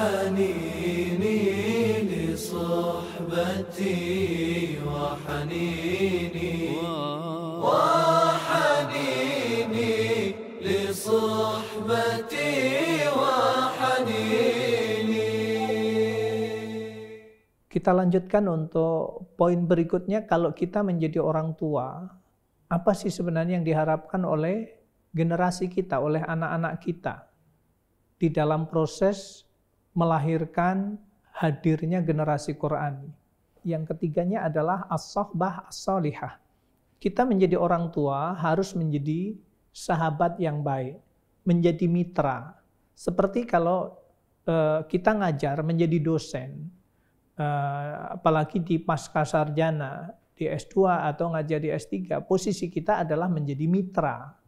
حنيني لصحبتي وحنيني وحنيني لصحبتي وحنيني. Kita lanjutkan untuk poin berikutnya. Kalau kita menjadi orang tua, apa sih sebenarnya yang diharapkan oleh generasi kita, oleh anak-anak kita di dalam proses melahirkan hadirnya generasi Qur'ani. Yang ketiganya adalah as-sohbah as-solihah. Kita menjadi orang tua harus menjadi sahabat yang baik, menjadi mitra. Seperti kalau kita ngajar menjadi dosen, apalagi di pasca sarjana, di S2 atau ngajar di S3, posisi kita adalah menjadi mitra,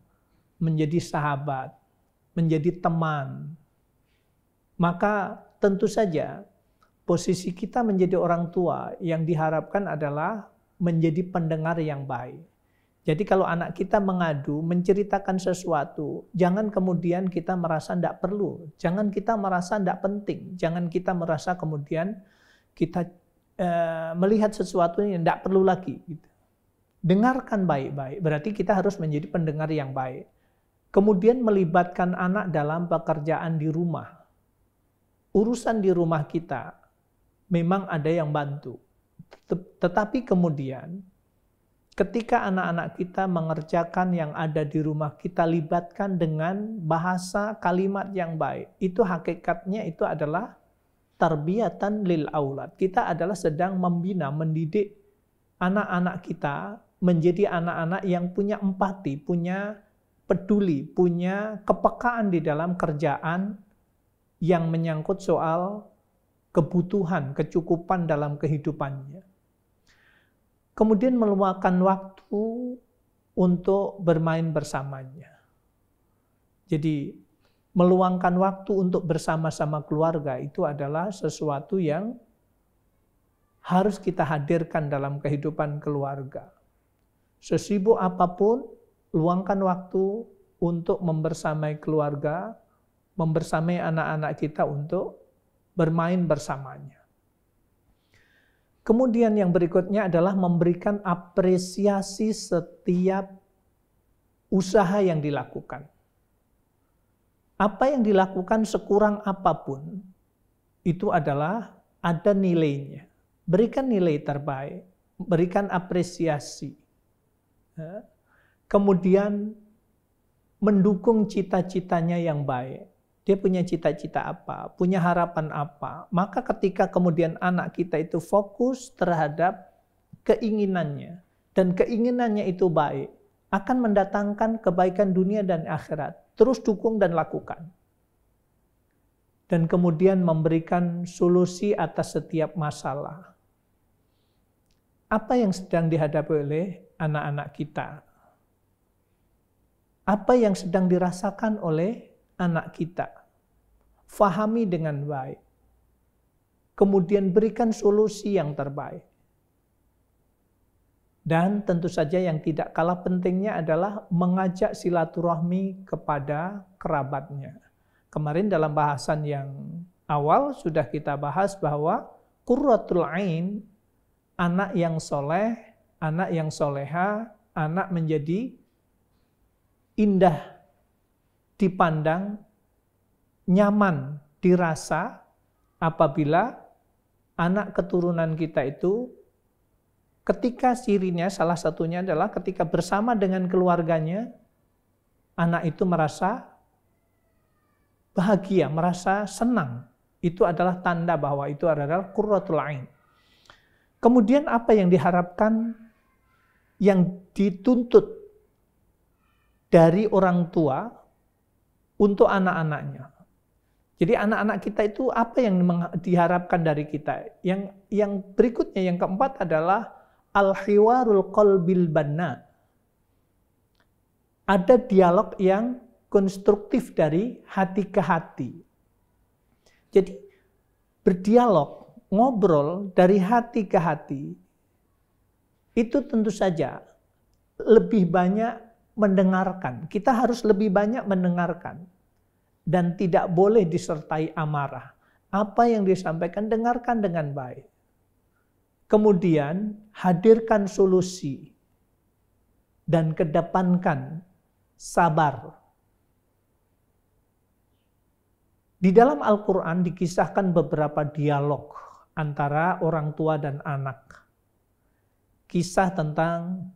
menjadi sahabat, menjadi teman. Maka tentu saja posisi kita menjadi orang tua yang diharapkan adalah menjadi pendengar yang baik. Jadi kalau anak kita mengadu, menceritakan sesuatu, jangan kemudian kita merasa tidak perlu, jangan kita merasa tidak penting, jangan kita merasa kemudian kita melihat sesuatu yang tidak perlu lagi. Dengarkan baik-baik, berarti kita harus menjadi pendengar yang baik. Kemudian melibatkan anak dalam pekerjaan di rumah. Urusan di rumah kita memang ada yang bantu. Tetapi kemudian ketika anak-anak kita mengerjakan yang ada di rumah, kita libatkan dengan bahasa kalimat yang baik. Itu hakikatnya itu adalah tarbiyatan lil aulad. Kita adalah sedang membina, mendidik anak-anak kita menjadi anak-anak yang punya empati, punya peduli, punya kepekaan di dalam kerjaan yang menyangkut soal kebutuhan, kecukupan dalam kehidupannya. Kemudian meluangkan waktu untuk bermain bersamanya. Jadi meluangkan waktu untuk bersama-sama keluarga itu adalah sesuatu yang harus kita hadirkan dalam kehidupan keluarga. Sesibuk apapun, luangkan waktu untuk membersamai keluarga, membersamai anak-anak kita untuk bermain bersamanya. Kemudian yang berikutnya adalah memberikan apresiasi setiap usaha yang dilakukan. Apa yang dilakukan sekurang apapun, itu adalah ada nilainya. Berikan nilai terbaik, berikan apresiasi. Kemudian mendukung cita-citanya yang baik. Dia punya cita-cita apa, punya harapan apa. Maka ketika kemudian anak kita itu fokus terhadap keinginannya, dan keinginannya itu baik, akan mendatangkan kebaikan dunia dan akhirat. Terus dukung dan lakukan. Dan kemudian memberikan solusi atas setiap masalah. Apa yang sedang dihadapi oleh anak-anak kita? Apa yang sedang dirasakan oleh anak kita? Fahami dengan baik. Kemudian berikan solusi yang terbaik. Dan tentu saja yang tidak kalah pentingnya adalah mengajak silaturahmi kepada kerabatnya. Kemarin dalam bahasan yang awal sudah kita bahas bahwa qurratul ain, anak yang soleh, anak yang soleha, anak menjadi indah dipandang, nyaman dirasa apabila anak keturunan kita itu ketika cirinya salah satunya adalah ketika bersama dengan keluarganya, anak itu merasa bahagia, merasa senang. Itu adalah tanda bahwa itu adalah qurratul ain. Kemudian apa yang diharapkan, yang dituntut dari orang tua untuk anak-anaknya. Jadi anak-anak kita itu apa yang diharapkan dari kita? Yang berikutnya, yang keempat adalah al-hiwarul qalbil banna. Ada dialog yang konstruktif dari hati ke hati. Jadi berdialog, ngobrol dari hati ke hati, itu tentu saja lebih banyak mendengarkan. Kita harus lebih banyak mendengarkan. Dan tidak boleh disertai amarah. Apa yang disampaikan, dengarkan dengan baik. Kemudian hadirkan solusi dan kedepankan sabar. Di dalam Al-Quran dikisahkan beberapa dialog antara orang tua dan anak. Kisah tentang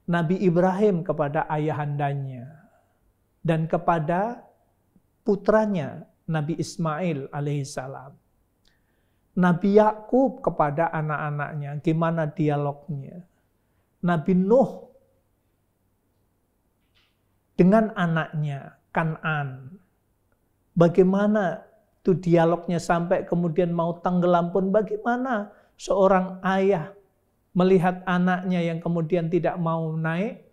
Nabi Ibrahim kepada ayahandanya dan kepada putranya Nabi Ismail alaihissalam. Nabi Yakub kepada anak-anaknya, gimana dialognya. Nabi Nuh dengan anaknya Kan'an, bagaimana itu dialognya sampai kemudian mau tenggelam pun, bagaimana seorang ayah melihat anaknya yang kemudian tidak mau naik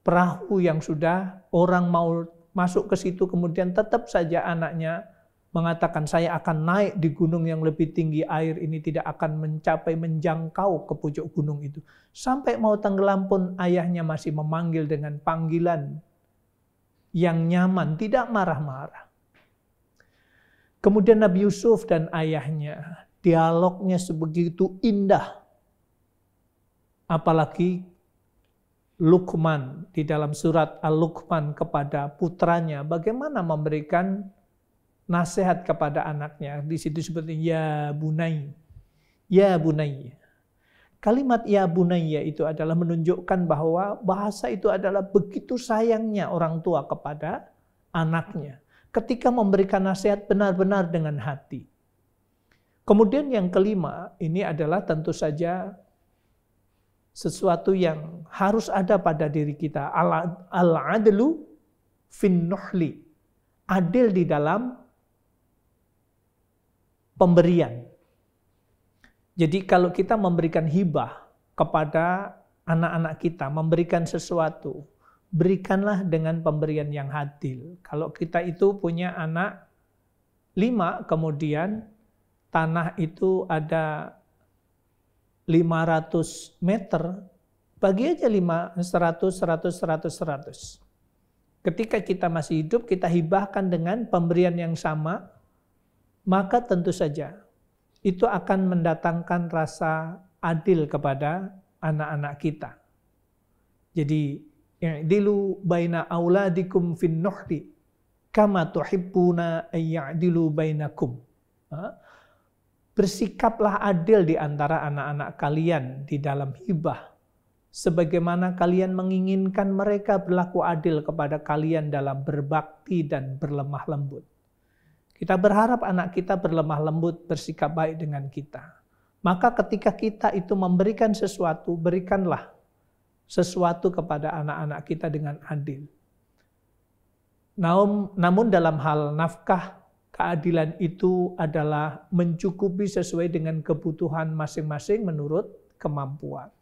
perahu yang sudah orang mau masuk ke situ, kemudian tetap saja anaknya mengatakan, saya akan naik di gunung yang lebih tinggi, air ini tidak akan menjangkau ke puncak gunung itu. Sampai mau tenggelam pun ayahnya masih memanggil dengan panggilan yang nyaman, tidak marah-marah. Kemudian Nabi Yusuf dan ayahnya, dialognya sebegitu indah. Apalagi Luqman di dalam surat Al-Luqman kepada putranya, bagaimana memberikan nasihat kepada anaknya. Di situ seperti ya bunai, ya bunai. Kalimat ya bunayya itu adalah menunjukkan bahwa bahasa itu adalah begitu sayangnya orang tua kepada anaknya. Ketika memberikan nasihat benar-benar dengan hati. Kemudian yang kelima, ini adalah tentu saja sesuatu yang harus ada pada diri kita. Al-adlu fin nuhli. Adil di dalam pemberian. Jadi kalau kita memberikan hibah kepada anak-anak kita, memberikan sesuatu, berikanlah dengan pemberian yang adil. Kalau kita itu punya anak 5, kemudian tanah itu ada 500 meter, bagi aja 100, 100. Ketika kita masih hidup, kita hibahkan dengan pemberian yang sama, maka tentu saja itu akan mendatangkan rasa adil kepada anak-anak kita. Jadi, i'dilu baina auladikum fin nuhli kama tuhibbuna ayya'dilu bainakum. Bersikaplah adil di antara anak-anak kalian di dalam hibah, sebagaimana kalian menginginkan mereka berlaku adil kepada kalian dalam berbakti dan berlemah lembut. Kita berharap anak kita berlemah lembut, bersikap baik dengan kita. Maka ketika kita itu memberikan sesuatu, berikanlah sesuatu kepada anak-anak kita dengan adil. Namun dalam hal nafkah, keadilan itu adalah mencukupi sesuai dengan kebutuhan masing-masing menurut kemampuan.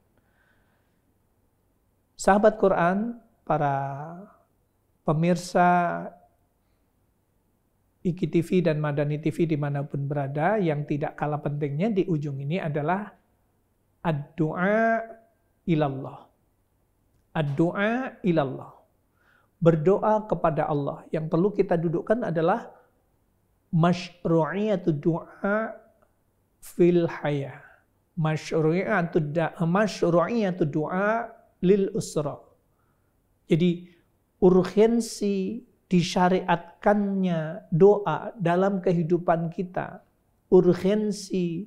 Sahabat Quran, para pemirsa IKTV dan Madani TV dimanapun berada, yang tidak kalah pentingnya di ujung ini adalah ad-du'a ilallah. Ad-du'a ilallah. Berdoa kepada Allah. Yang perlu kita dudukkan adalah masyru'iyatu du'a fil hayah. Masyru'iyatu du'a lil usra. Jadi urgensi disyariatkannya doa dalam kehidupan kita, urgensi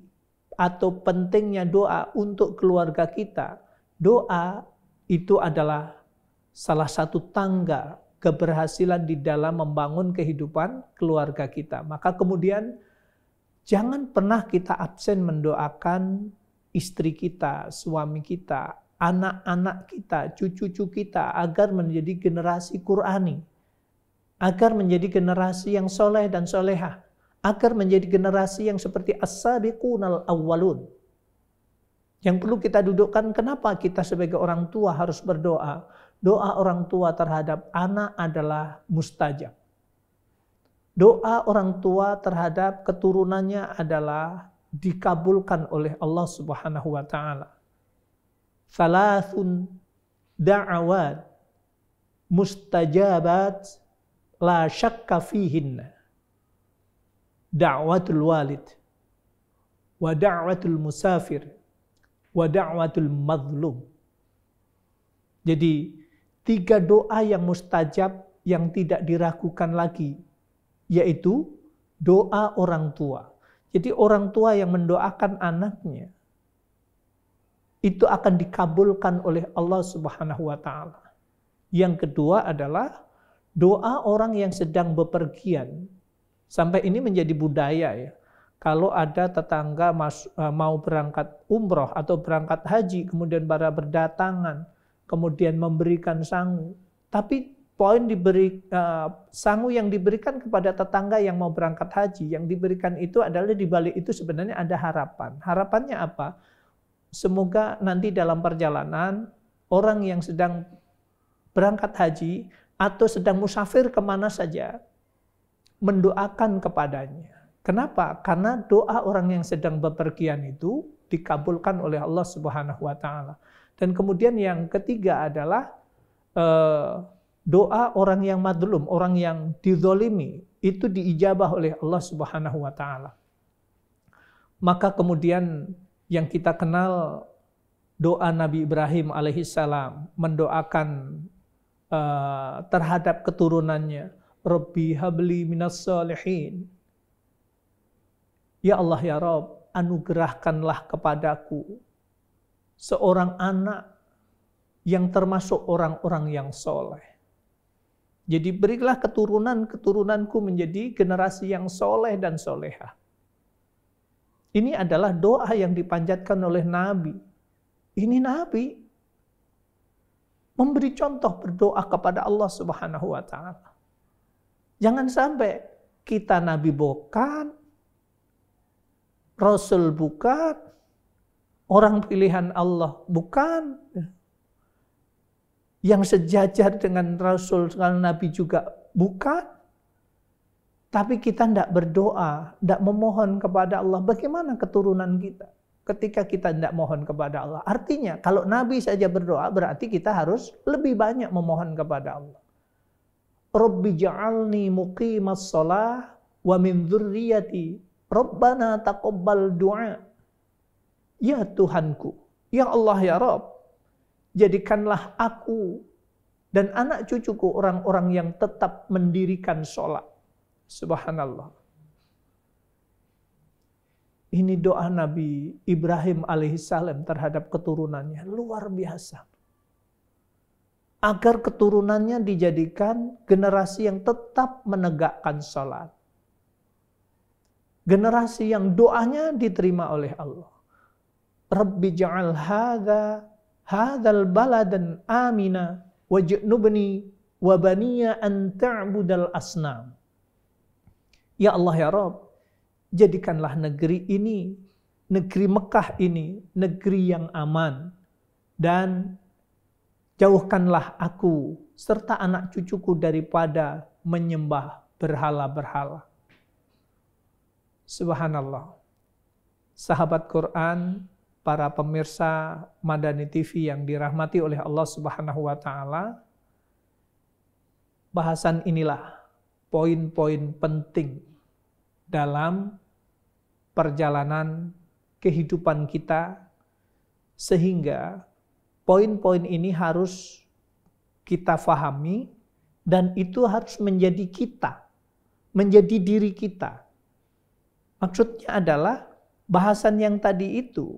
atau pentingnya doa untuk keluarga kita, doa itu adalah salah satu tangga keberhasilan di dalam membangun kehidupan keluarga kita. Maka kemudian jangan pernah kita absen mendoakan istri kita, suami kita, anak-anak kita, cucu-cucu kita agar menjadi generasi Qur'ani, agar menjadi generasi yang soleh dan solehah, agar menjadi generasi yang seperti as-sabiqunal awwalun. Yang perlu kita dudukkan, kenapa kita sebagai orang tua harus berdoa? Doa orang tua terhadap anak adalah mustajab. Doa orang tua terhadap keturunannya adalah dikabulkan oleh Allah Subhanahu wa taala. Salasun da'awat mustajabat la syakka fihinna. da'watul walid, wa da'watul musafir, wa da'watul mazlum. Jadi 3 doa yang mustajab yang tidak diragukan lagi, yaitu doa orang tua. Jadi orang tua yang mendoakan anaknya itu akan dikabulkan oleh Allah Subhanahu wa taala. Yang kedua adalah doa orang yang sedang bepergian. Sampai ini menjadi budaya ya. Kalau ada tetangga mau berangkat umroh atau berangkat haji, kemudian para berdatangan, kemudian memberikan sangu. Tapi poin sangu yang diberikan kepada tetangga yang mau berangkat haji, yang diberikan itu adalah di balik itu sebenarnya ada harapan. Harapannya apa? Semoga nanti dalam perjalanan orang yang sedang berangkat haji atau sedang musafir kemana saja mendoakan kepadanya. Kenapa? Karena doa orang yang sedang bepergian itu dikabulkan oleh Allah Subhanahu wa taala. Dan kemudian yang ketiga adalah doa orang yang madlum, orang yang dizolimi, itu diijabah oleh Allah Subhanahu wa taala. Maka kemudian yang kita kenal doa Nabi Ibrahim alaihissalam mendoakan terhadap keturunannya, Rabbi habli minas salihin. Ya Allah ya Rabb, anugerahkanlah kepadaku seorang anak yang termasuk orang-orang yang soleh. Jadi berilah keturunanku menjadi generasi yang soleh dan solehah. Ini adalah doa yang dipanjatkan oleh Nabi. Ini Nabi memberi contoh berdoa kepada Allah Subhanahu wa taala. Jangan sampai kita Nabi bukan, Rasul bukan, orang pilihan Allah bukan, yang sejajar dengan Rasul, dengan Nabi juga bukan, tapi kita tidak berdoa, tidak memohon kepada Allah. Bagaimana keturunan kita ketika kita tidak mohon kepada Allah? Artinya kalau Nabi saja berdoa, berarti kita harus lebih banyak memohon kepada Allah. Rabbi ja'alni muqimas shalah wa min dzurriyyati Rabbana taqabbal du'a. Ya Tuhanku, ya Allah ya Rabb, jadikanlah aku dan anak cucuku orang-orang yang tetap mendirikan sholat. Subhanallah. Ini doa Nabi Ibrahim alaihissalam terhadap keturunannya. Luar biasa. Agar keturunannya dijadikan generasi yang tetap menegakkan sholat. Generasi yang doanya diterima oleh Allah. Rabbi ja'al hadzal baladan amina waj'nubni wa baniya an ta'budal asnam. Ya Allah ya Rabb, jadikanlah negeri ini, negeri Mekah ini, negeri yang aman, dan jauhkanlah aku serta anak cucuku daripada menyembah berhala-berhala. Subhanallah. Sahabat Quran, para pemirsa Madani TV yang dirahmati oleh Allah Subhanahu wa taala, bahasan inilah poin-poin penting dalam perjalanan kehidupan kita, sehingga poin-poin ini harus kita fahami dan itu harus menjadi kita, menjadi diri kita. Maksudnya adalah bahasan yang tadi itu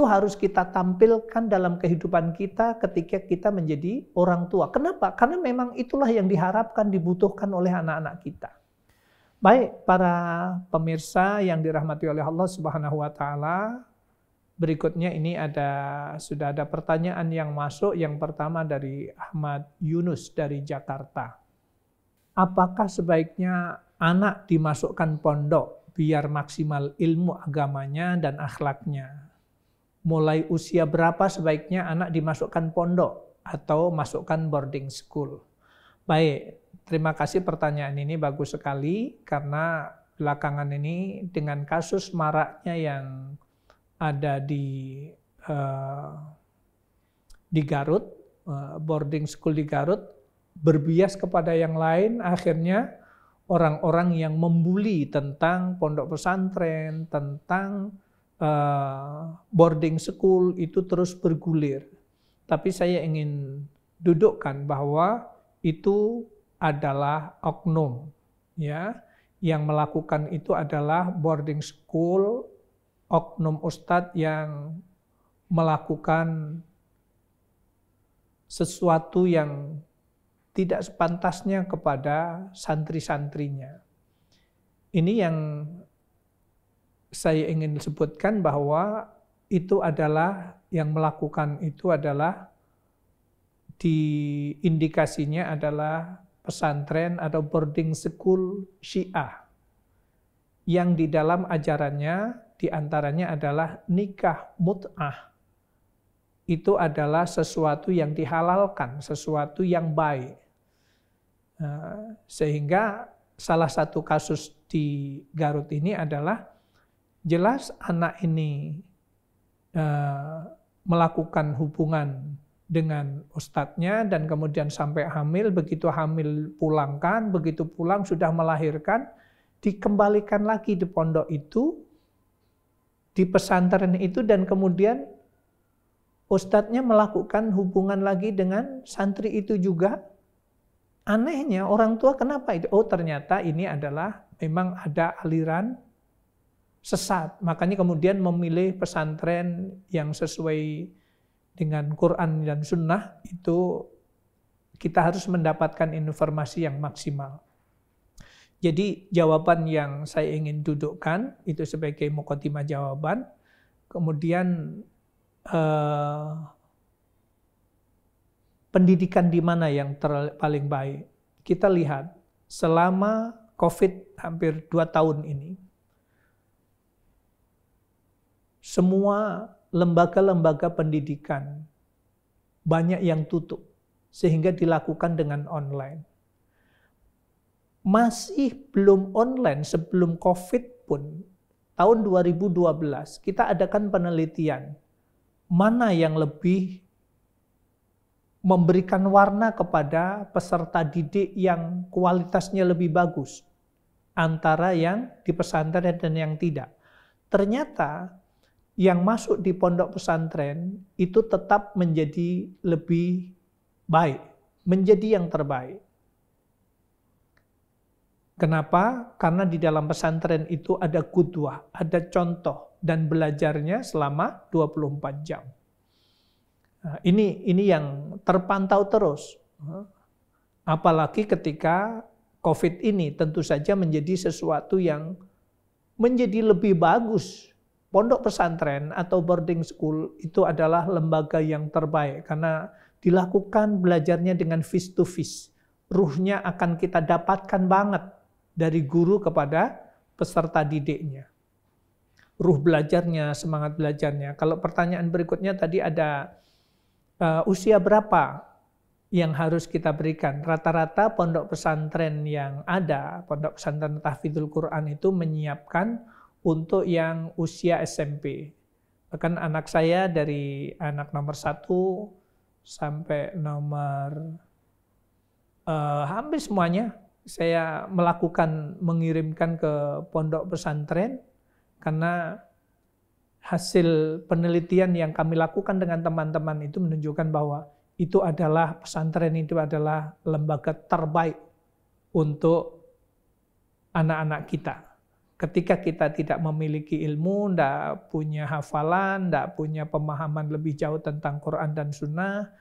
harus kita tampilkan dalam kehidupan kita ketika kita menjadi orang tua. Kenapa? Karena memang itulah yang diharapkan, dibutuhkan oleh anak-anak kita. Baik, para pemirsa yang dirahmati oleh Allah Subhanahu wa taala, berikutnya ini sudah ada pertanyaan yang masuk. Yang pertama dari Ahmad Yunus dari Jakarta. Apakah sebaiknya anak dimasukkan pondok biar maksimal ilmu agamanya dan akhlaknya? Mulai usia berapa sebaiknya anak dimasukkan pondok atau masukkan boarding school? Baik, terima kasih pertanyaan ini bagus sekali, karena belakangan ini dengan kasus maraknya yang ada di Garut, boarding school di Garut, berbias kepada yang lain, akhirnya orang-orang yang membuli tentang pondok pesantren, tentang boarding school itu terus bergulir. Tapi saya ingin dudukkan bahwa itu adalah oknum, ya, yang melakukan itu adalah boarding school, oknum ustadz yang melakukan sesuatu yang tidak sepantasnya kepada santri-santrinya. Ini yang saya ingin sebutkan, bahwa itu adalah yang melakukan itu adalah indikasinya adalah pesantren atau boarding school Syiah yang di dalam ajarannya diantaranya adalah nikah mut'ah. Itu adalah sesuatu yang dihalalkan, sesuatu yang baik. Sehingga salah satu kasus di Garut ini adalah jelas anak ini melakukan hubungan dengan ustadznya dan kemudian sampai hamil, begitu hamil pulangkan, begitu pulang sudah melahirkan, dikembalikan lagi di pondok itu, di pesantren itu, dan kemudian ustadznya melakukan hubungan lagi dengan santri itu juga. Anehnya orang tua kenapa itu? Oh ternyata ini adalah memang ada aliran sesat. Makanya kemudian memilih pesantren yang sesuai dengan Quran dan Sunnah, itu kita harus mendapatkan informasi yang maksimal. Jadi jawaban yang saya ingin dudukkan itu sebagai muqaddimah jawaban. Kemudian pendidikan di mana yang paling baik? Kita lihat selama COVID hampir 2 tahun ini, semua lembaga-lembaga pendidikan banyak yang tutup sehingga dilakukan dengan online. Masih belum online sebelum COVID pun, tahun 2012 kita adakan penelitian mana yang lebih memberikan warna kepada peserta didik yang kualitasnya lebih bagus antara yang di pesantren dan yang tidak. Ternyata yang masuk di pondok pesantren itu tetap menjadi lebih baik, menjadi yang terbaik. Kenapa? Karena di dalam pesantren itu ada qudwah, ada contoh, dan belajarnya selama 24 jam. Nah, ini yang terpantau terus. Apalagi ketika COVID ini tentu saja menjadi sesuatu yang menjadi lebih bagus. Pondok pesantren atau boarding school itu adalah lembaga yang terbaik karena dilakukan belajarnya dengan face to face. Ruhnya akan kita dapatkan banget dari guru kepada peserta didiknya. Ruh belajarnya, semangat belajarnya. Kalau pertanyaan berikutnya tadi ada usia berapa yang harus kita berikan? Rata-rata pondok pesantren yang ada, pondok pesantren Tahfidzul Quran itu menyiapkan untuk yang usia SMP. Bahkan anak saya dari anak nomor 1 sampai nomor hampir semuanya saya mengirimkan ke pondok pesantren karena hasil penelitian yang kami lakukan dengan teman-teman itu menunjukkan bahwa itu adalah pesantren itu adalah lembaga terbaik untuk anak-anak kita. Ketika kita tidak memiliki ilmu, tidak punya hafalan, tidak punya pemahaman lebih jauh tentang Quran dan Sunnah,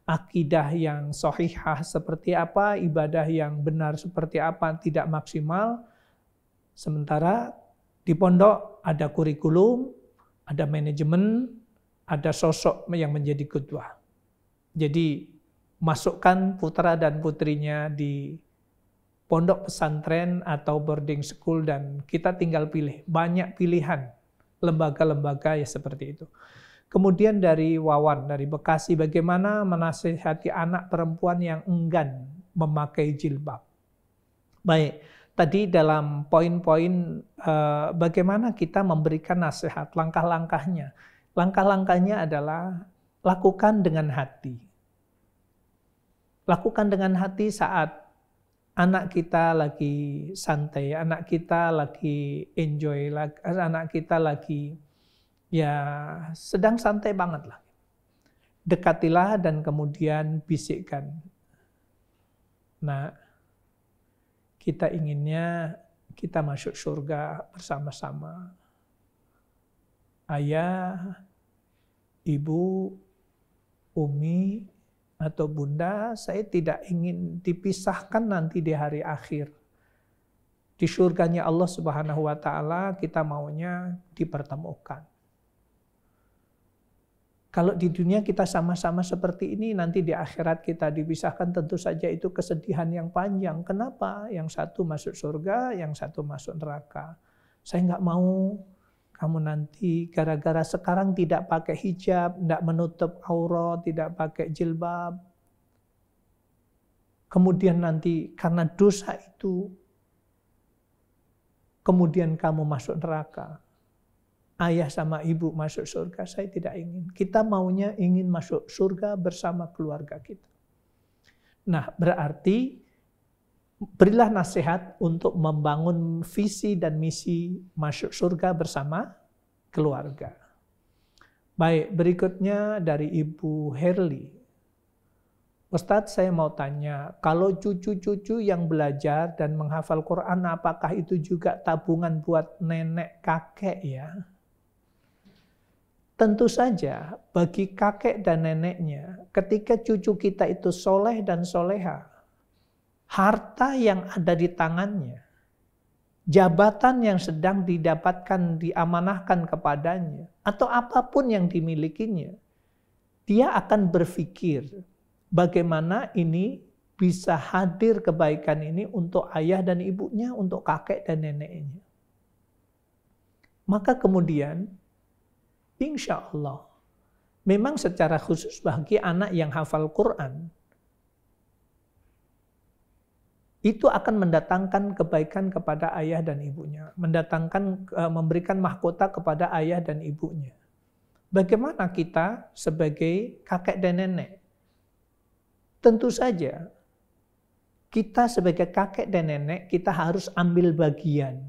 akidah yang sahihah seperti apa, ibadah yang benar seperti apa, tidak maksimal. Sementara di pondok ada kurikulum, ada manajemen, ada sosok yang menjadi qudwah. Jadi masukkan putra dan putrinya di pondok pesantren atau boarding school dan kita tinggal pilih. Banyak pilihan lembaga-lembaga ya seperti itu. Kemudian dari Wawan, dari Bekasi, bagaimana menasihati anak perempuan yang enggan memakai jilbab. Baik, tadi dalam poin-poin bagaimana kita memberikan nasihat, langkah-langkahnya. Langkah-langkahnya adalah lakukan dengan hati. Lakukan dengan hati saat anak kita lagi santai, anak kita lagi enjoy, anak kita lagi ya sedang santai banget lah. Dekatilah dan kemudian bisikkan. Nah, kita inginnya kita masuk surga bersama-sama. Ayah, ibu, umi, atau bunda, saya tidak ingin dipisahkan nanti di hari akhir. Di surganya Allah Subhanahu wa Ta'ala, kita maunya dipertemukan. Kalau di dunia kita sama-sama seperti ini, nanti di akhirat kita dipisahkan, tentu saja itu kesedihan yang panjang. Kenapa? Yang satu masuk surga, yang satu masuk neraka. Saya nggak mau kamu nanti gara-gara sekarang tidak pakai hijab, tidak menutup aurat, tidak pakai jilbab. Kemudian nanti karena dosa itu, kemudian kamu masuk neraka. Ayah sama ibu masuk surga, saya tidak ingin. Kita maunya ingin masuk surga bersama keluarga kita. Nah, berarti berilah nasihat untuk membangun visi dan misi masuk surga bersama keluarga. Baik, berikutnya dari Ibu Herli. Ustadz, saya mau tanya, kalau cucu-cucu yang belajar dan menghafal Quran, apakah itu juga tabungan buat nenek kakek ya? Tentu saja bagi kakek dan neneknya, ketika cucu kita itu soleh dan soleha, harta yang ada di tangannya, jabatan yang sedang didapatkan, diamanahkan kepadanya, atau apapun yang dimilikinya, dia akan berpikir bagaimana ini bisa hadir kebaikan ini untuk ayah dan ibunya, untuk kakek dan neneknya. Maka kemudian, insya Allah, memang secara khusus bagi anak yang hafal Quran, itu akan mendatangkan kebaikan kepada ayah dan ibunya, memberikan mahkota kepada ayah dan ibunya. Bagaimana kita sebagai kakek dan nenek? Tentu saja, kita sebagai kakek dan nenek, kita harus ambil bagian.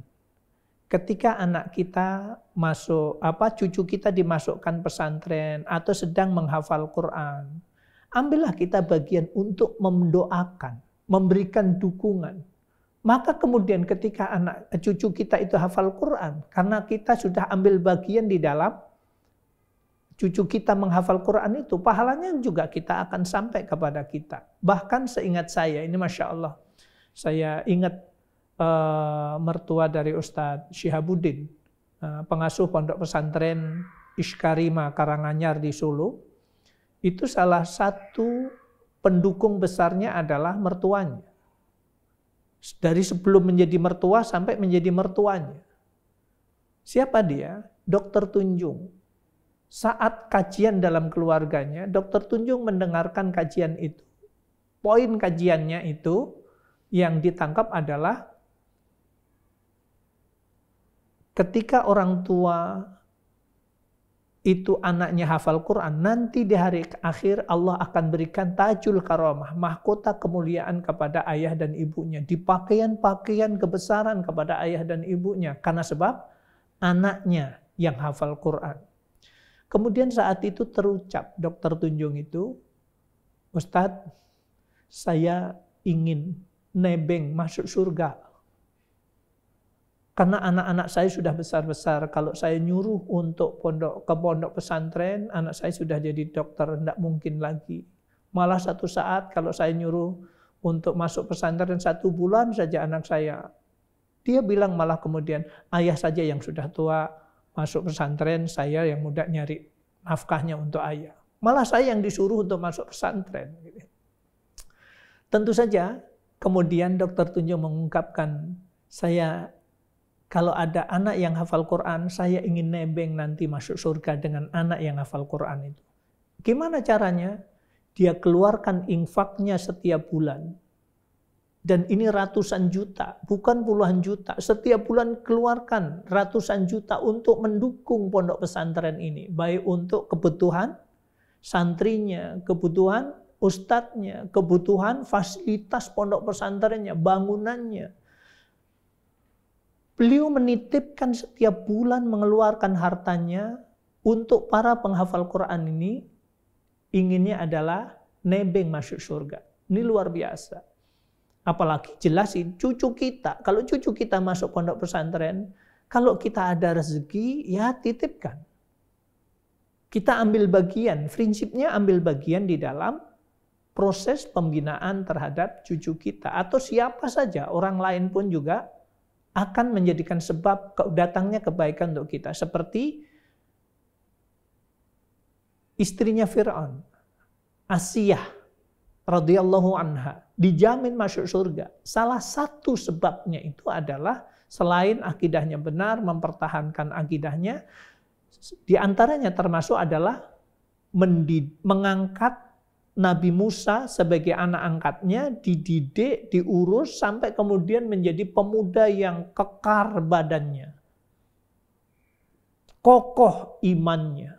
Ketika anak kita cucu kita dimasukkan pesantren atau sedang menghafal Quran, ambillah kita bagian untuk mendoakan, memberikan dukungan. Maka kemudian ketika cucu kita itu hafal Quran, karena kita sudah ambil bagian di dalam cucu kita menghafal Quran itu, pahalanya juga kita akan sampai kepada kita. Bahkan seingat saya, ini Masya Allah, saya ingat mertua dari Ustadz Syihabuddin, pengasuh pondok pesantren Ishkarima Karanganyar di Solo. Itu salah satu pendukung besarnya adalah mertuanya. Dari sebelum menjadi mertua sampai menjadi mertuanya. Siapa dia? Dr. Tunjung. Saat kajian dalam keluarganya, Dr. Tunjung mendengarkan kajian itu. Poin kajiannya itu yang ditangkap adalah ketika orang tua itu anaknya hafal Quran, nanti di hari akhir Allah akan berikan tajul karamah, mahkota kemuliaan kepada ayah dan ibunya, di pakaian-pakaian kebesaran kepada ayah dan ibunya, karena sebab anaknya yang hafal Quran. Kemudian saat itu terucap Dr. Tunjung itu, Ustadz, saya ingin nebeng masuk surga. Karena anak-anak saya sudah besar-besar, kalau saya nyuruh untuk ke pondok pesantren, anak saya sudah jadi dokter, tidak mungkin lagi. Malah satu saat kalau saya nyuruh untuk masuk pesantren 1 bulan saja anak saya, dia bilang malah kemudian, ayah saja yang sudah tua masuk pesantren, saya yang muda nyari nafkahnya untuk ayah. Malah saya yang disuruh untuk masuk pesantren. Tentu saja, kemudian Dr. Tunjung mengungkapkan, kalau ada anak yang hafal Quran, saya ingin nebeng nanti masuk surga dengan anak yang hafal Quran itu. Gimana caranya? Dia keluarkan infaknya setiap bulan. Dan ini ratusan juta, bukan puluhan juta. Setiap bulan keluarkan ratusan juta untuk mendukung pondok pesantren ini. Baik untuk kebutuhan santrinya, kebutuhan ustadznya, kebutuhan fasilitas pondok pesantrennya, bangunannya. Beliau menitipkan setiap bulan mengeluarkan hartanya untuk para penghafal Quran ini, inginnya adalah nebeng masuk surga. Ini luar biasa. Apalagi jelasin cucu kita. Kalau cucu kita masuk pondok pesantren, kalau kita ada rezeki, ya titipkan. Kita ambil bagian, prinsipnya ambil bagian di dalam proses pembinaan terhadap cucu kita. Atau siapa saja, orang lain pun juga akan menjadikan sebab datangnya kebaikan untuk kita. Seperti istrinya Fir'aun, Asiyah radhiyallahu anha, dijamin masuk surga. Salah satu sebabnya itu adalah selain akidahnya benar, mempertahankan akidahnya, di antaranya termasuk adalah mengangkat Nabi Musa sebagai anak angkatnya, dididik, diurus, sampai kemudian menjadi pemuda yang kekar badannya, kokoh imannya,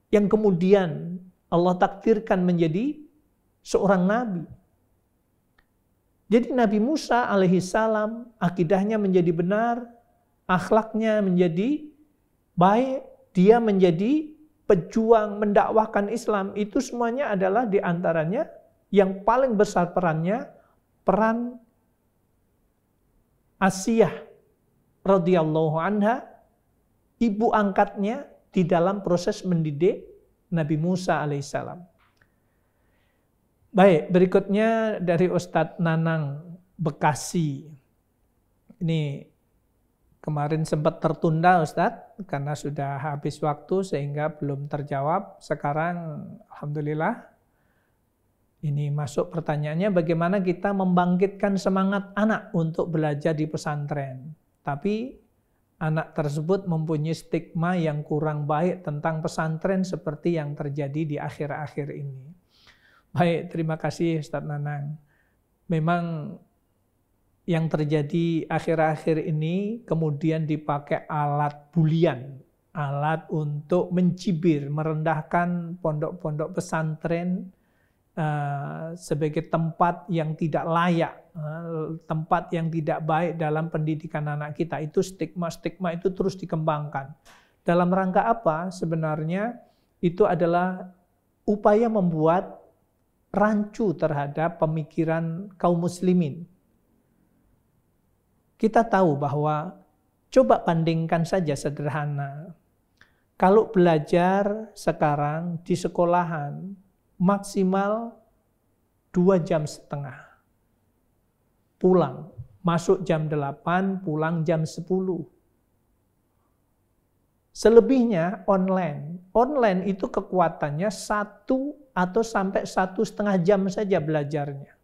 yang kemudian Allah takdirkan menjadi seorang nabi. Jadi Nabi Musa alaihissalam akidahnya menjadi benar, akhlaknya menjadi baik, dia menjadi pejuang mendakwahkan Islam. Itu semuanya adalah diantaranya yang paling besar perannya, peran Asiyah radhiyallahu anha, ibu angkatnya di dalam proses mendidik Nabi Musa alaihissalam. Baik, berikutnya dari Ustadz Nanang Bekasi. Ini kemarin sempat tertunda Ustadz, karena sudah habis waktu sehingga belum terjawab. Sekarang alhamdulillah ini masuk pertanyaannya, bagaimana kita membangkitkan semangat anak untuk belajar di pesantren. Tapi anak tersebut mempunyai stigma yang kurang baik tentang pesantren seperti yang terjadi di akhir-akhir ini. Baik, terima kasih Ustadz Nanang. Memang yang terjadi akhir-akhir ini kemudian dipakai alat bulian, alat untuk mencibir, merendahkan pondok-pondok pesantren sebagai tempat yang tidak layak, tempat yang tidak baik dalam pendidikan anak kita. Itu stigma-stigma itu terus dikembangkan. Dalam rangka apa? Sebenarnya itu adalah upaya membuat rancu terhadap pemikiran kaum muslimin. Kita tahu bahwa, coba bandingkan saja sederhana. Kalau belajar sekarang di sekolahan, maksimal 2,5 jam. Pulang, masuk jam 8, pulang jam 10. Selebihnya online. Online itu kekuatannya 1 atau sampai 1,5 jam saja belajarnya.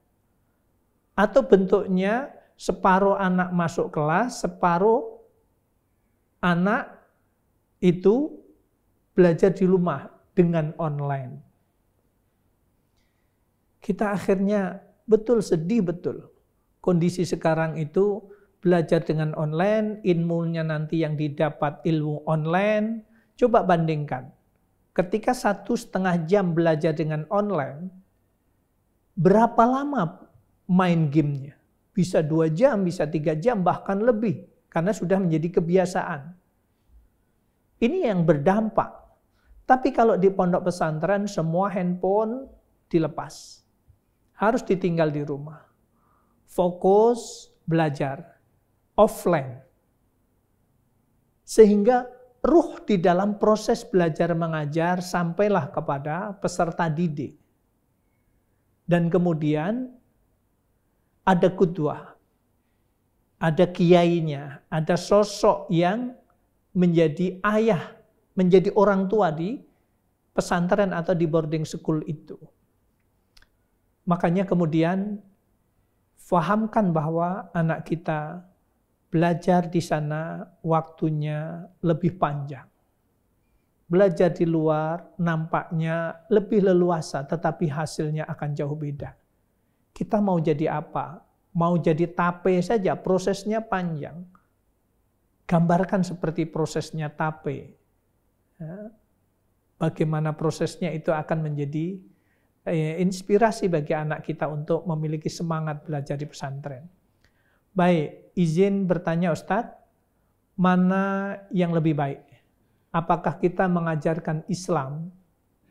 Atau bentuknya separuh anak masuk kelas, separuh anak itu belajar di rumah dengan online. Kita akhirnya betul sedih betul. Kondisi sekarang itu belajar dengan online, ilmunya nanti yang didapat ilmu online. Coba bandingkan. Ketika 1,5 jam belajar dengan online, berapa lama main gamenya? Bisa 2 jam, bisa 3 jam, bahkan lebih. Karena sudah menjadi kebiasaan. Ini yang berdampak. Tapi kalau di pondok pesantren, semua handphone dilepas. Harus ditinggal di rumah. Fokus belajar. Offline. Sehingga ruh di dalam proses belajar mengajar sampailah kepada peserta didik. Dan kemudian ada qudwah, ada kiainya, ada sosok yang menjadi ayah, menjadi orang tua di pesantren atau di boarding school itu. Makanya kemudian fahamkan bahwa anak kita belajar di sana waktunya lebih panjang. Belajar di luar nampaknya lebih leluasa, tetapi hasilnya akan jauh beda. Kita mau jadi apa? Mau jadi tape saja, prosesnya panjang. Gambarkan seperti prosesnya tape. Bagaimana prosesnya itu akan menjadi inspirasi bagi anak kita untuk memiliki semangat belajar di pesantren. Baik, izin bertanya Ustadz, mana yang lebih baik? Apakah kita mengajarkan Islam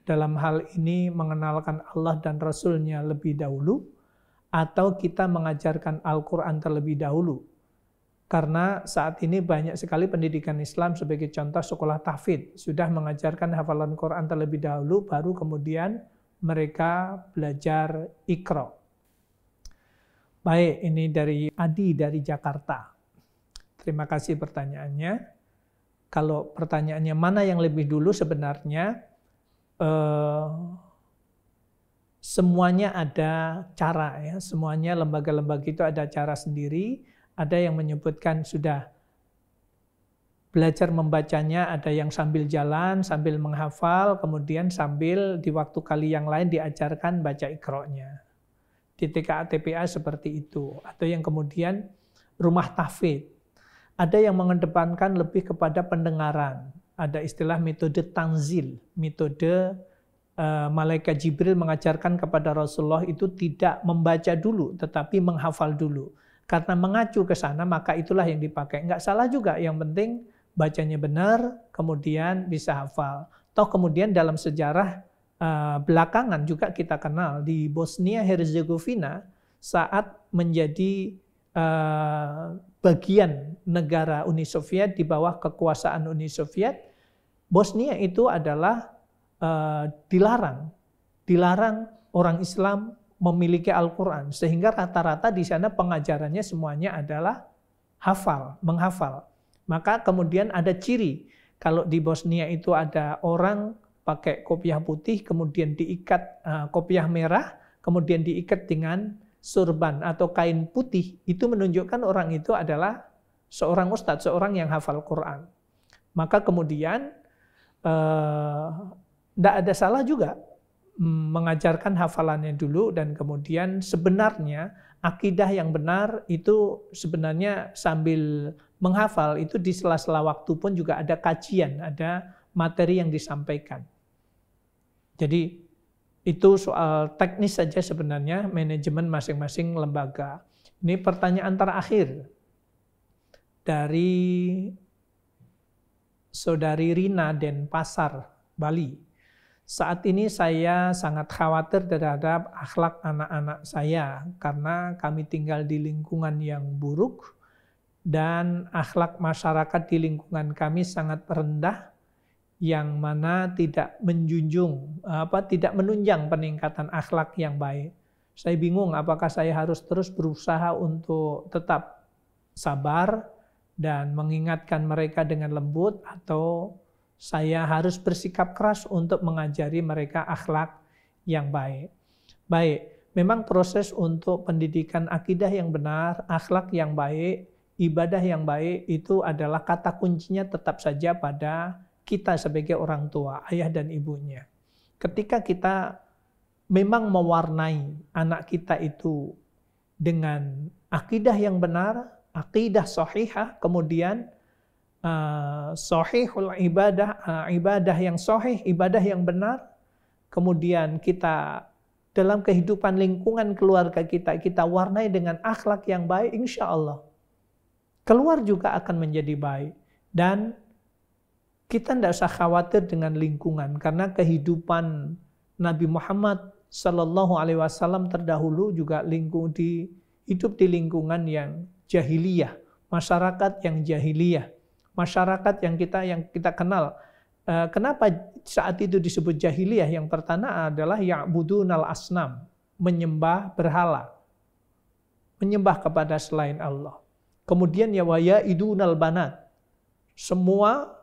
dalam hal ini mengenalkan Allah dan Rasul-Nya lebih dahulu, atau kita mengajarkan Al-Quran terlebih dahulu? Karena saat ini banyak sekali pendidikan Islam, sebagai contoh sekolah tahfidz, sudah mengajarkan hafalan Quran terlebih dahulu, baru kemudian mereka belajar Iqra. Baik, ini dari Adi dari Jakarta. Terima kasih pertanyaannya. Kalau pertanyaannya mana yang lebih dulu, sebenarnya semuanya ada cara ya. Semuanya lembaga-lembaga itu ada cara sendiri. Ada yang menyebutkan sudah belajar membacanya, ada yang sambil jalan, sambil menghafal, kemudian sambil di waktu kali yang lain diajarkan baca Iqra-nya. Di TKA TPA seperti itu. Atau yang kemudian rumah tahfidz. Ada yang mengedepankan lebih kepada pendengaran. Ada istilah metode tanzil, metode malaikat Jibril mengajarkan kepada Rasulullah itu tidak membaca dulu, tetapi menghafal dulu. Karena mengacu ke sana, maka itulah yang dipakai. Enggak salah juga, yang penting bacanya benar, kemudian bisa hafal. Toh kemudian dalam sejarah belakangan juga kita kenal di Bosnia Herzegovina saat menjadi bagian negara Uni Soviet di bawah kekuasaan Uni Soviet, Bosnia itu adalah dilarang orang Islam memiliki Al-Quran, sehingga rata-rata di sana pengajarannya semuanya adalah menghafal. Maka kemudian ada ciri, kalau di Bosnia itu ada orang pakai kopiah putih, kemudian diikat kopiah merah, kemudian diikat dengan surban atau kain putih, itu menunjukkan orang itu adalah seorang ustadz, seorang yang hafal Quran. Maka kemudian tidak ada salah juga mengajarkan hafalannya dulu, dan kemudian sebenarnya akidah yang benar itu sebenarnya sambil menghafal itu di sela-sela waktu pun juga ada kajian, ada materi yang disampaikan. Jadi itu soal teknis saja sebenarnya, manajemen masing-masing lembaga. Ini pertanyaan terakhir dari Saudari Rina Denpasar, Bali. Saat ini saya sangat khawatir terhadap akhlak anak-anak saya karena kami tinggal di lingkungan yang buruk dan akhlak masyarakat di lingkungan kami sangat rendah, yang mana tidak menunjang peningkatan akhlak yang baik. Saya bingung apakah saya harus terus berusaha untuk tetap sabar dan mengingatkan mereka dengan lembut, atau saya harus bersikap keras untuk mengajari mereka akhlak yang baik. Baik, memang proses untuk pendidikan akidah yang benar, akhlak yang baik, ibadah yang baik itu adalah kata kuncinya tetap saja pada kita sebagai orang tua, ayah dan ibunya. Ketika kita memang mewarnai anak kita itu dengan akidah yang benar, akidah sahihah, kemudian sahihul ibadah yang sahih, ibadah yang benar, kemudian kita dalam kehidupan lingkungan keluarga kita warnai dengan akhlak yang baik, insya Allah keluar juga akan menjadi baik. Dan kita tidak usah khawatir dengan lingkungan, karena kehidupan Nabi Muhammad SAW terdahulu juga hidup di lingkungan yang jahiliyah, masyarakat yang jahiliyah, masyarakat yang kita kenal. Kenapa saat itu disebut jahiliyah? Yang pertama adalah ya'budunal asnam, menyembah berhala, menyembah kepada selain Allah. Kemudian ya wa ya'idunal banat, semua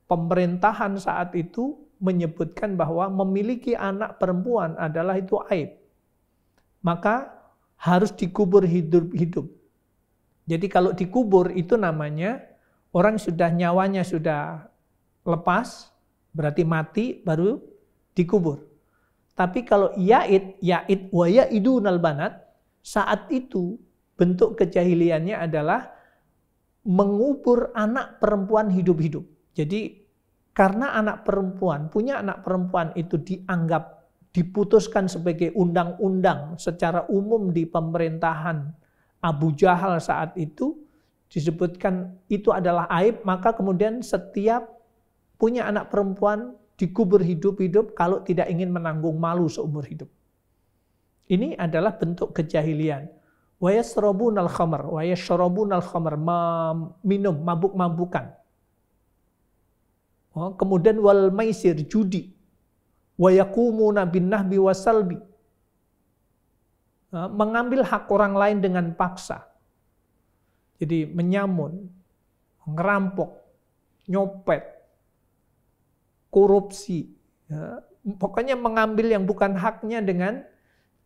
pemerintahan saat itu menyebutkan bahwa memiliki anak perempuan adalah itu aib, maka harus dikubur hidup-hidup. Jadi kalau dikubur itu namanya orang nyawanya sudah lepas, berarti mati, baru dikubur. Tapi kalau ya'id wa ya'idunal banat, saat itu bentuk kejahiliannya adalah mengubur anak perempuan hidup-hidup. Jadi karena punya anak perempuan itu dianggap diputuskan sebagai undang-undang secara umum di pemerintahan Abu Jahal saat itu, disebutkan itu adalah aib, maka kemudian setiap punya anak perempuan dikubur hidup-hidup kalau tidak ingin menanggung malu seumur hidup. Ini adalah bentuk kejahilian. Wa yasrabunal khamr, wa yashrabunal khamr, minum, mabuk-mabukan. Kemudian wal maisir, judi. Wa yaqumuna bin nahbi wasalbi. Mengambil hak orang lain dengan paksa. Jadi menyamun, ngerampok, nyopet, korupsi. Pokoknya mengambil yang bukan haknya dengan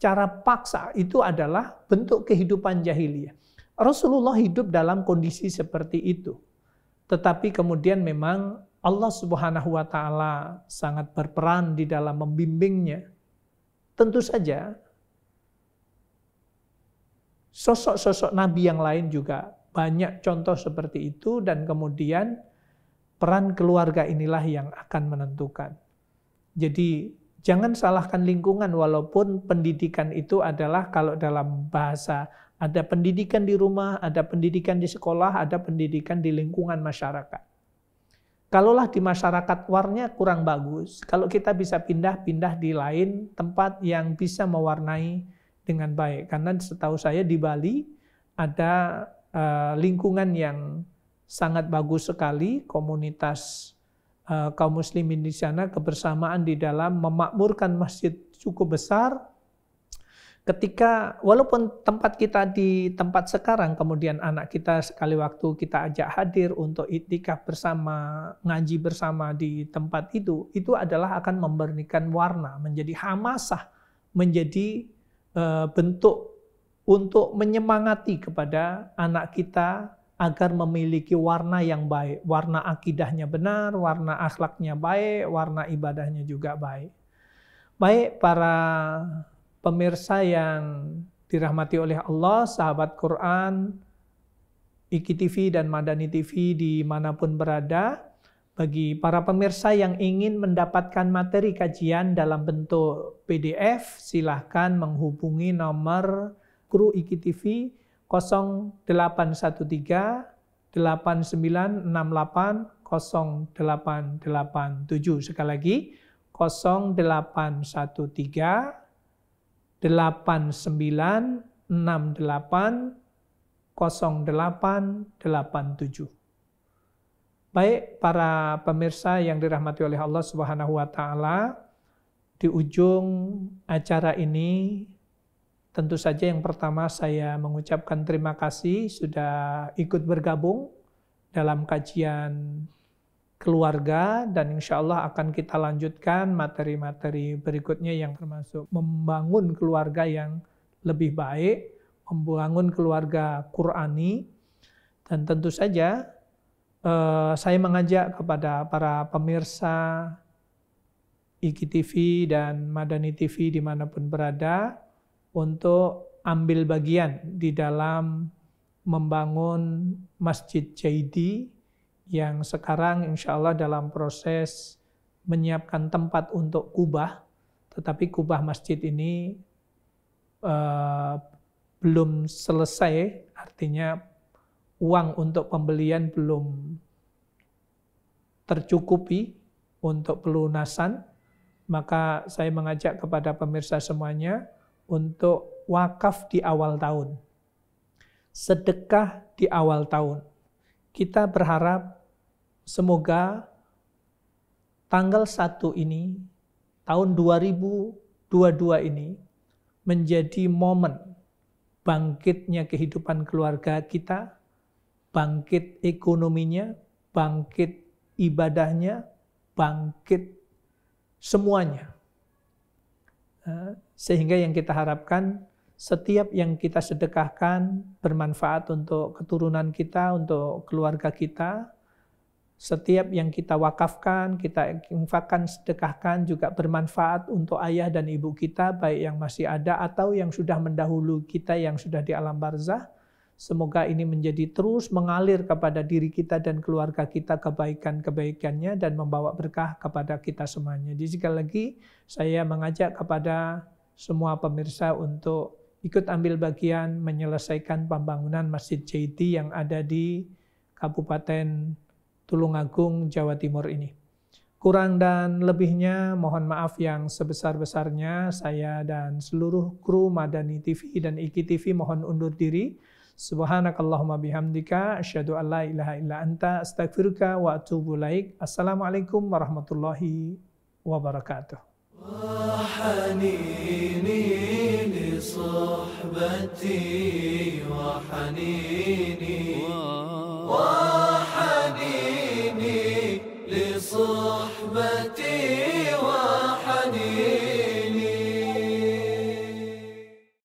cara paksa, itu adalah bentuk kehidupan jahiliyah. Rasulullah hidup dalam kondisi seperti itu. Tetapi kemudian memang Allah Subhanahu wa taala sangat berperan di dalam membimbingnya. Tentu saja sosok-sosok nabi yang lain juga banyak contoh seperti itu, dan kemudian peran keluarga inilah yang akan menentukan. Jadi jangan salahkan lingkungan, walaupun pendidikan itu adalah, kalau dalam bahasa, ada pendidikan di rumah, ada pendidikan di sekolah, ada pendidikan di lingkungan masyarakat. Kalaulah di masyarakat warnanya kurang bagus, kalau kita bisa pindah-pindah di lain tempat yang bisa mewarnai dengan baik. Karena setahu saya di Bali ada lingkungan yang sangat bagus sekali, komunitas kaum muslimin di sana, kebersamaan di dalam memakmurkan masjid cukup besar. Ketika walaupun tempat kita di tempat sekarang, kemudian anak kita sekali waktu kita ajak hadir untuk iktikaf bersama, ngaji bersama di tempat itu adalah akan memberikan warna, menjadi hamasah, menjadi bentuk untuk menyemangati kepada anak kita agar memiliki warna yang baik, warna akidahnya benar, warna akhlaknya baik, warna ibadahnya juga baik. Baik para pemirsa yang dirahmati oleh Allah, sahabat Quran, IKTV dan Madani TV dimanapun berada, bagi para pemirsa yang ingin mendapatkan materi kajian dalam bentuk PDF, silahkan menghubungi nomor kru IKTV 0813 8968 0887. Sekali lagi 0813 8968 0887. Baik para pemirsa yang dirahmati oleh Allah Subhanahu wa taala, di ujung acara ini tentu saja yang pertama saya mengucapkan terima kasih sudah ikut bergabung dalam kajian keluarga, dan insya Allah akan kita lanjutkan materi-materi berikutnya yang termasuk membangun keluarga yang lebih baik, membangun keluarga Qurani. Dan tentu saja saya mengajak kepada para pemirsa IKTV dan Madani TV dimanapun berada untuk ambil bagian di dalam membangun Masjid Jaidi yang sekarang insya Allah dalam proses menyiapkan tempat untuk kubah, tetapi kubah masjid ini belum selesai, artinya uang untuk pembelian belum tercukupi untuk pelunasan. Maka saya mengajak kepada pemirsa semuanya untuk wakaf di awal tahun, sedekah di awal tahun. Kita berharap semoga tanggal 1 ini, tahun 2022 ini, menjadi momen bangkitnya kehidupan keluarga kita, bangkit ekonominya, bangkit ibadahnya, bangkit semuanya. Sehingga yang kita harapkan, setiap yang kita sedekahkan bermanfaat untuk keturunan kita, untuk keluarga kita. Setiap yang kita wakafkan, kita infakkan, sedekahkan juga bermanfaat untuk ayah dan ibu kita, baik yang masih ada atau yang sudah mendahulu kita yang sudah di alam barzah. Semoga ini menjadi terus mengalir kepada diri kita dan keluarga kita kebaikan-kebaikannya dan membawa berkah kepada kita semuanya. Jadi sekali lagi saya mengajak kepada semua pemirsa untuk ikut ambil bagian menyelesaikan pembangunan Masjid Jaiti yang ada di Kabupaten Tulungagung, Jawa Timur ini. Kurang dan lebihnya mohon maaf yang sebesar-besarnya. Saya dan seluruh kru Madani TV dan IKI TV mohon undur diri. Subhanakallahumma bihamdika asyhadu an la ilaha illa anta astaghfiruka wa atubu ilaik. Assalamualaikum warahmatullahi wabarakatuh. وحنيني لصحبتي وحنيني